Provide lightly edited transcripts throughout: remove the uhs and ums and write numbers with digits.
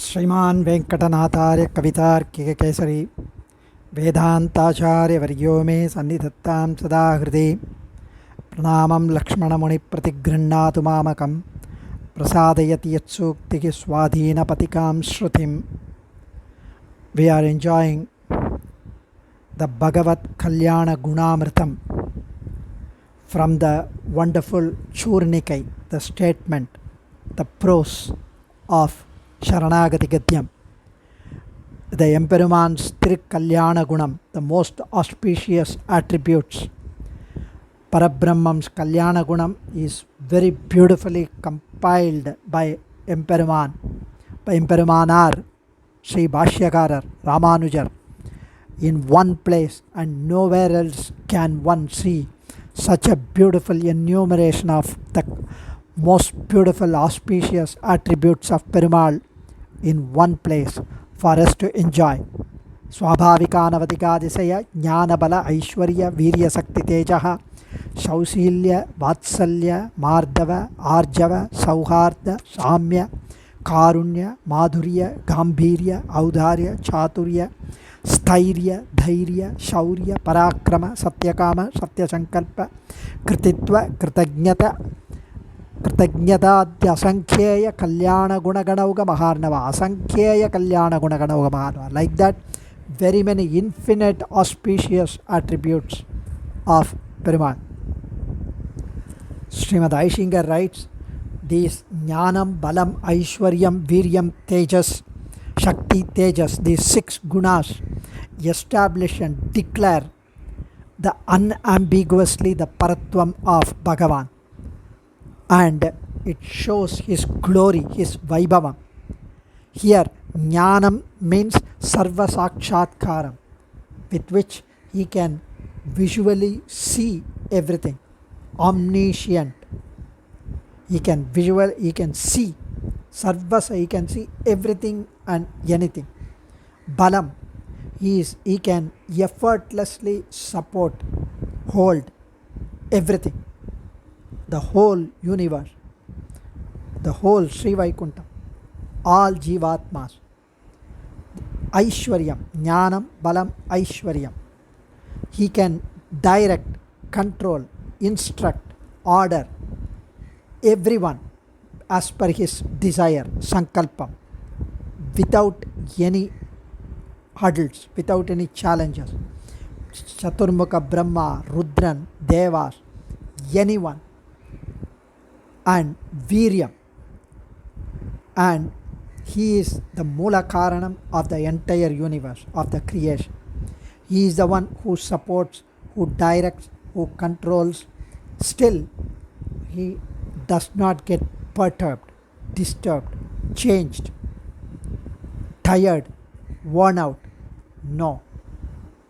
श्रीमान् वेंकटनाथार्य कवितार्किककेसरी वेदान्ताचार्यवर्यो मे सन्निधत्तां सदा हृदि प्रणामं लक्ष्मणमुनिप्रतिगृह्णातु मामकं प्रसादयति यत्सूक्तिः स्वाधीनपतिकां श्रुतिं. We are enjoying the Bhagavat Kalyana Gunamritam from the wonderful Churnikai, the statement, the prose of Sharanagati Gadyam. The Emperuman's Kalyana Gunam, the most auspicious attributes. Parabrahmam's Kalyana Gunam is very beautifully compiled by Emperuman, by Emperumanar, Sri Bhashyakarar, Ramanujar, in one place, and nowhere else can one see such a beautiful enumeration of the most beautiful auspicious attributes of Perumal in one place for us to enjoy. Swabhavikanavatikadisaya Jnanabala Aishwarya Virya Sakti Tejaha Shausilya Vatsalya Mardava Arjava Sauharda Samya Karunya Madhurya Gambhirya Audharya Chaturya Sthairya Dhairya Shaurya Parakrama Satyakama Satyasankalpa Krititva Kritagnyata Kritagnatadya Asankheya Kalyana Gunaganauga Maharnava Asankheya Kalyana Gunaganauga Maharnava. Like that, very many infinite auspicious attributes of Perumal. Srimad Aishingar writes, these Jnanam, Balam, Aishwaryam, Viryam, Tejas, Shakti, Tejas, these 6 gunas establish and declare the unambiguously the Paratvam of Bhagavan. And it shows his glory, his Vaibhavam. Here, Jnanam means Sarva Sakshatkaram, with which he can visually see everything. Omniscient. He can see Sarvasa, he can see everything and anything. Balam, he can effortlessly support, hold everything. The whole universe, the whole Sri Vaikuntham, all Jivatmas. Aishwaryam, Jnanam, Balam, Aishwaryam. He can direct, control, instruct, order everyone as per his desire, Sankalpam, without any hurdles, without any challenges. Chaturmukha Brahma, Rudran, Devas, anyone. And Viryam, and he is the Mula Karanam of the entire universe, of the creation. He is the one who supports, who directs, who controls. Still, he does not get perturbed, disturbed, changed, tired, worn out. No,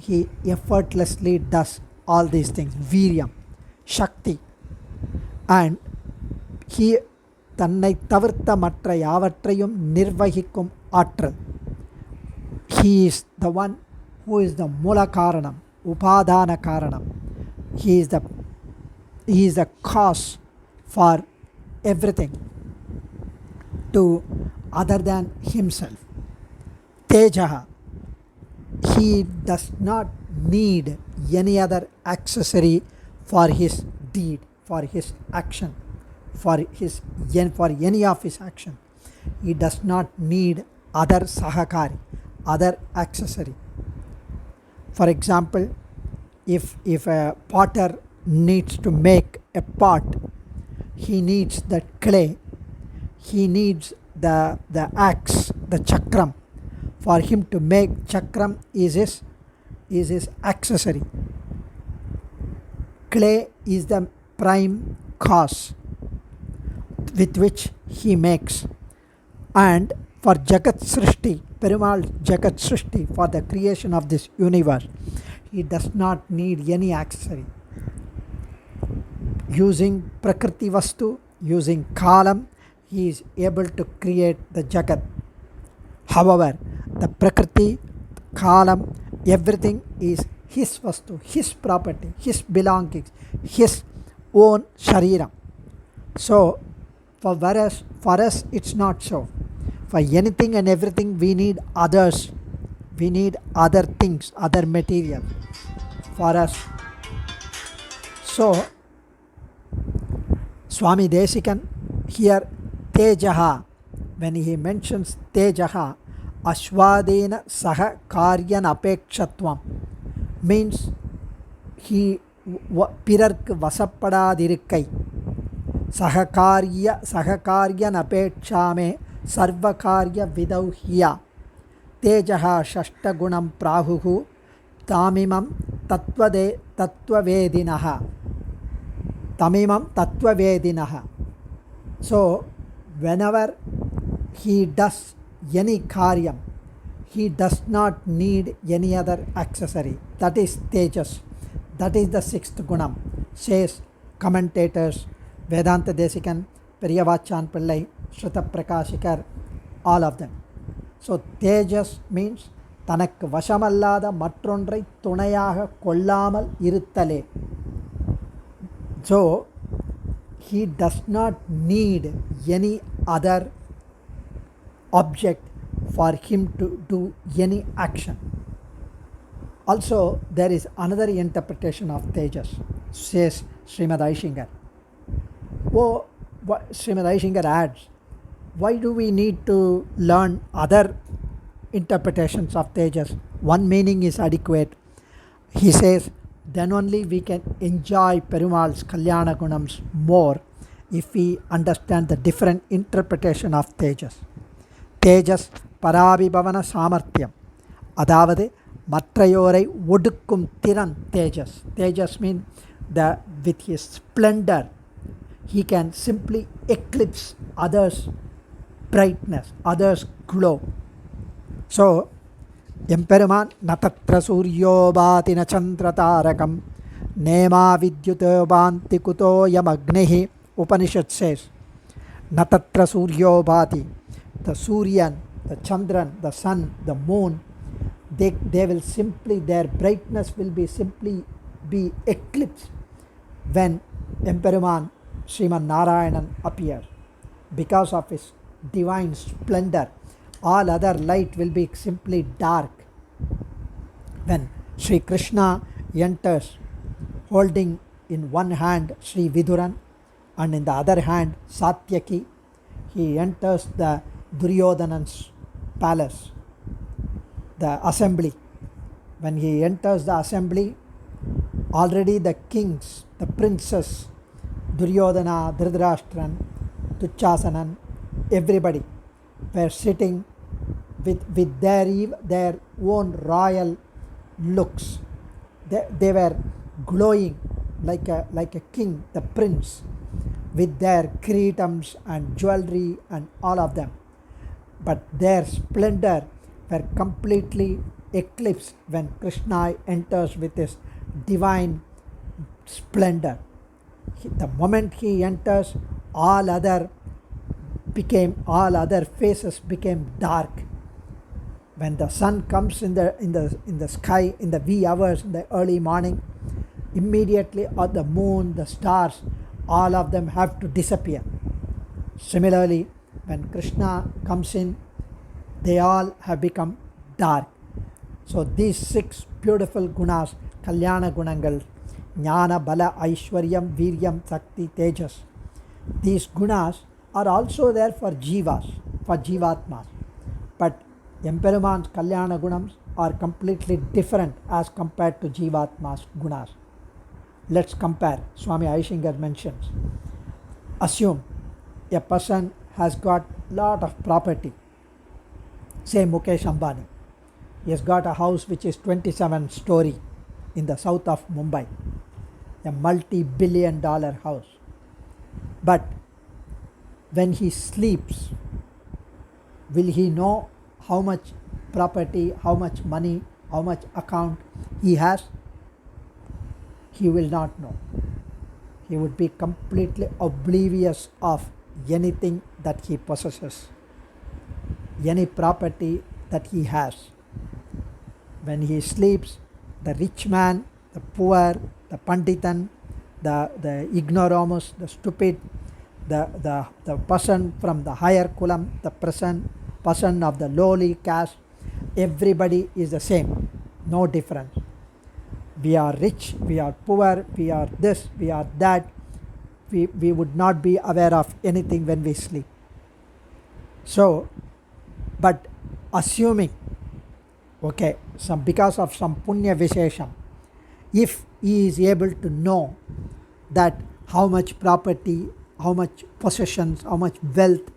he effortlessly does all these things. Viryam, Shakti, and he தன்னை தவிர்த்த மற்ற யாவற்றையும் நிர்வகிக்கும் ஆற்றல். He is the one who is the மூல காரணம், உபாதான காரணம். He is the cause for everything to other than himself. Tejaha, he does not need any other accessory for his deed, for his action, for any of his action. He does not need other sahakari, other accessory. For example, if a potter needs to make a pot, he needs the clay, he needs the axe, the chakram. For him to make chakram is his accessory. Clay is the prime cause with which he makes. And for Jagat Srishti, Perumal Jagat Srishti, for the creation of this universe, he does not need any accessory. Using Prakriti Vastu, using Kalam, he is able to create the Jagat. However, the Prakriti, Kalam, everything is his Vastu, his property, his belongings, his own Shariram. So, for us it's not so. For anything and everything, we need others. We need other things, other material for us. So, Swami Desikan here, Tejaha, when he mentions Tejaha, Ashwadena Saha Karyan Apekshatvam, means he பிறர்க்கு வசப்படாதிருக்கை சககாரியன் அபேட்சாமே சர்வகாரிய விதௌஹியா தேஜஹா ஷஷ்டகுணம் பிராஹுஹு தாமிமம் தத்துவவேதினஹ. So whenever he does any karyam, he does not need any other accessory. That is tejas. That is the sixth gunam, says commentators Vedanta Desikan, Periyavachan Pillai, Shruta Prakashikar, all of them. So tejas means தனக்கு வசமல்லாத மற்றொன்றை துணையாக கொள்ளாமல் இருத்தலே. So he does not need any other object for him to do any action. Also, there is another interpretation of Tejas, says Srimad Aishingar. Srimad Aishingar adds, why do we need to learn other interpretations of Tejas? One meaning is adequate. He says, then only we can enjoy Perumal's Kalyana Gunams more if we understand the different interpretation of Tejas. Tejas Parabhibhavana Samarthyam, அதாவது மற்றையோரை ஒடுக்கும் திறன் தேஜஸ். தேஜஸ் மீன் with his splendor he can simply eclipse others' brightness, others' glow. So எம்பெருமான் நதத்ர சூர்யோபாதி ந சந்திரதாரகம் நேமா வித்யுதோபாந்தி குதோயமக்னிஹி. Upanishad says natatra suryobhati, the Suryan, the Chandran, the sun, the moon, they will simply, their brightness will be simply be eclipsed when Emperuman Sriman Narayanan appears. Because of his divine splendor, all other light will be simply dark. When Sri Krishna enters holding in one hand Sri Viduran and in the other hand Satyaki, he enters the Duryodhanan's palace, the assembly. When he enters the assembly, already the kings, the princes, Duryodhana, Dhritarashtra, Dushyasanan, everybody were sitting with their own royal looks. They were glowing like a king, the prince, with their kiritams and jewelry and all of them. But their splendor were completely eclipsed when Krishna enters with his divine splendor. The moment he enters, all other faces became dark. When the sun comes in the sky in the wee hours in the early morning, immediately all the moon, the stars, all of them have to disappear. Similarly, when Krishna comes in, they all have become dark. So these six beautiful gunas, Kalyana Gunangal, Jnana, Bala, Aishwaryam, Viryam, Sakti, Tejas, these gunas are also there for jivas, for jivatmas. But Emperuman's Kalyana Gunams are completely different as compared to jivatmas gunas. Let's compare. Swami Aishingar mentions, assume a person has got lot of property, say Mukesh Ambani. He has got a house which is 27 story in the south of Mumbai, a multi-billion-dollar house. But when he sleeps, will he know how much property, how much money, how much account he has? He will not know. He would be completely oblivious of anything that he possesses, any property that he has. When he sleeps, the rich man, the poor, the panditan, the ignoramus, the stupid, the person from the higher kulam, the peasant, person of the lowly caste, everybody is the same, no difference. We are rich, we are poor, we are this, we are that. We would not be aware of anything when we sleep. So, but assuming, okay, because of some punya vishesham, if he is able to know that how much property, how much possessions, how much wealth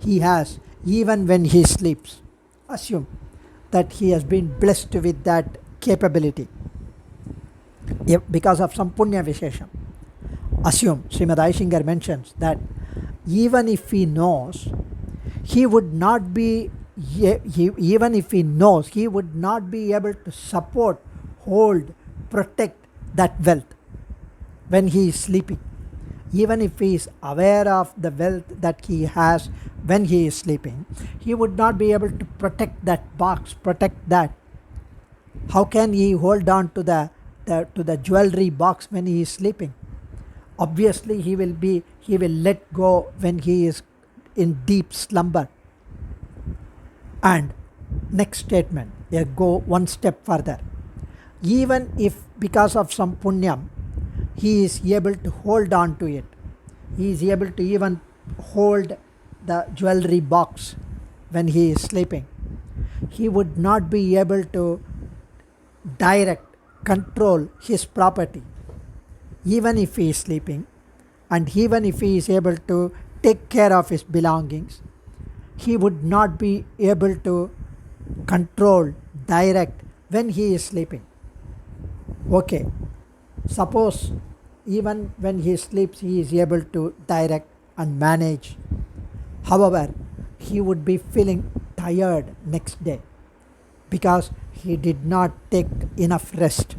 he has, even when he sleeps, assume that he has been blessed with that capability because of some punya vishesham. Assume, Srimad Aishingar mentions that even if he knows, he would not be, even if he knows, he would not be able to support, hold, protect that wealth when he is sleeping. Even if he is aware of the wealth that he has when he is sleeping, he would not be able to protect that box, protect that. How can he hold on to the jewelry box when he is sleeping? Obviously, he will let go when he is in deep slumber. And next statement, go one step further. Even if because of some punyam, he is able to hold on to it, he is able to even hold the jewelry box when he is sleeping, he would not be able to direct, control his property, even if he is sleeping, and even if he is able to take care of his belongings, he would not be able to control, direct when he is sleeping. Okay, suppose even when he sleeps he is able to direct and manage. However, he would be feeling tired next day because he did not take enough rest.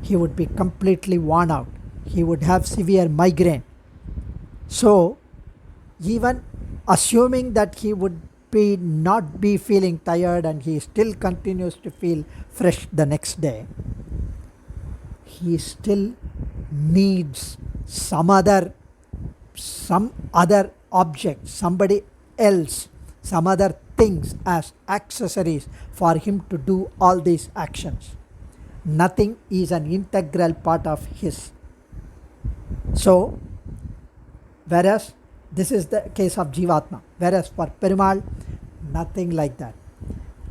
He would be completely worn out. He would have severe migraine. So, even assuming that he would not be feeling tired and he still continues to feel fresh the next day, he still needs some other object, somebody else, some other things as accessories for him to do all these actions. Nothing is an integral part of his. So, whereas this is the case of Jivatma, whereas for Perumal, nothing like that.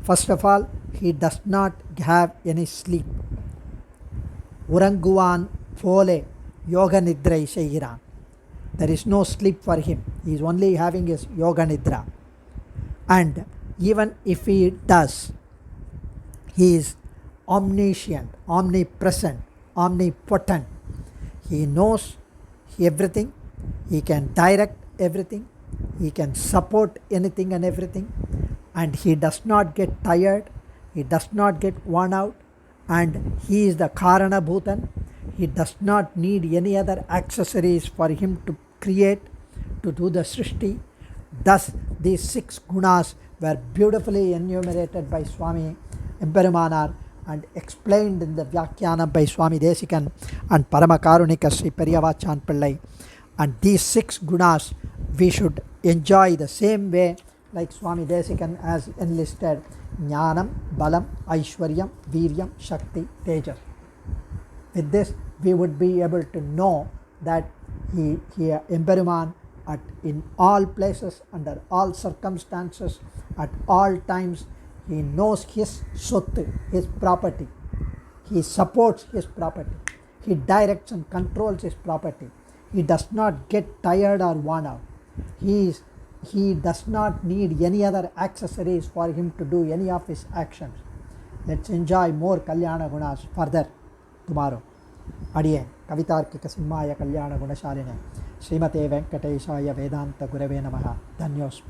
First of all, he does not have any sleep. Uranguvan pole yoga nidra seiran. There is no sleep for him. He is only having his yoga nidra. And even if he does, he is omniscient, omnipresent, omnipotent. He knows everything. He can direct everything. He can support anything and everything. And he does not get tired. He does not get worn out. And he is the Karana Bhutan. He does not need any other accessories for him to create, to do the Srishti. Thus, these 6 gunas were beautifully enumerated by Swami Emperumanar and explained in the Vyakhyanam by Swami Desikan and Paramakarunika Sri Periyavachan Pillai. And these 6 gunas we should enjoy the same way like Swami Desikan has enlisted Jnanam, Balam, Aishwaryam, Viryam, Shakti, Tejas. With this, we would be able to know that he Emperuman in all places, under all circumstances, at all times, he knows his sottu, his property. He supports his property. He directs and controls his property. He does not get tired or worn out. He does not need any other accessories for him to do any of his actions. Let's enjoy more Kalyana Gunas further tomorrow. Adiye Kavitarkika Simhaya Kalyana Gunashaline Srimate Venkateshaya Vedanta Gurave Namaha. Dhanyos.